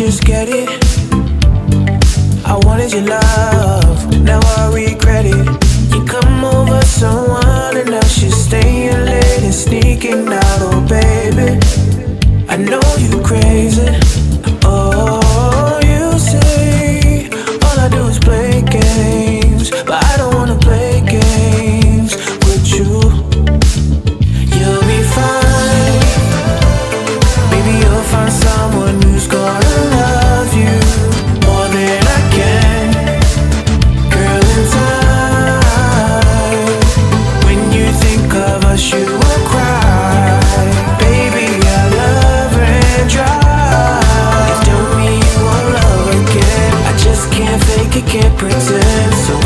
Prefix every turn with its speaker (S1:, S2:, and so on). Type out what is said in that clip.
S1: just get it. I wanted your love, now I regret it. You come over someone and now she's staying late and sneaking out, oh baby.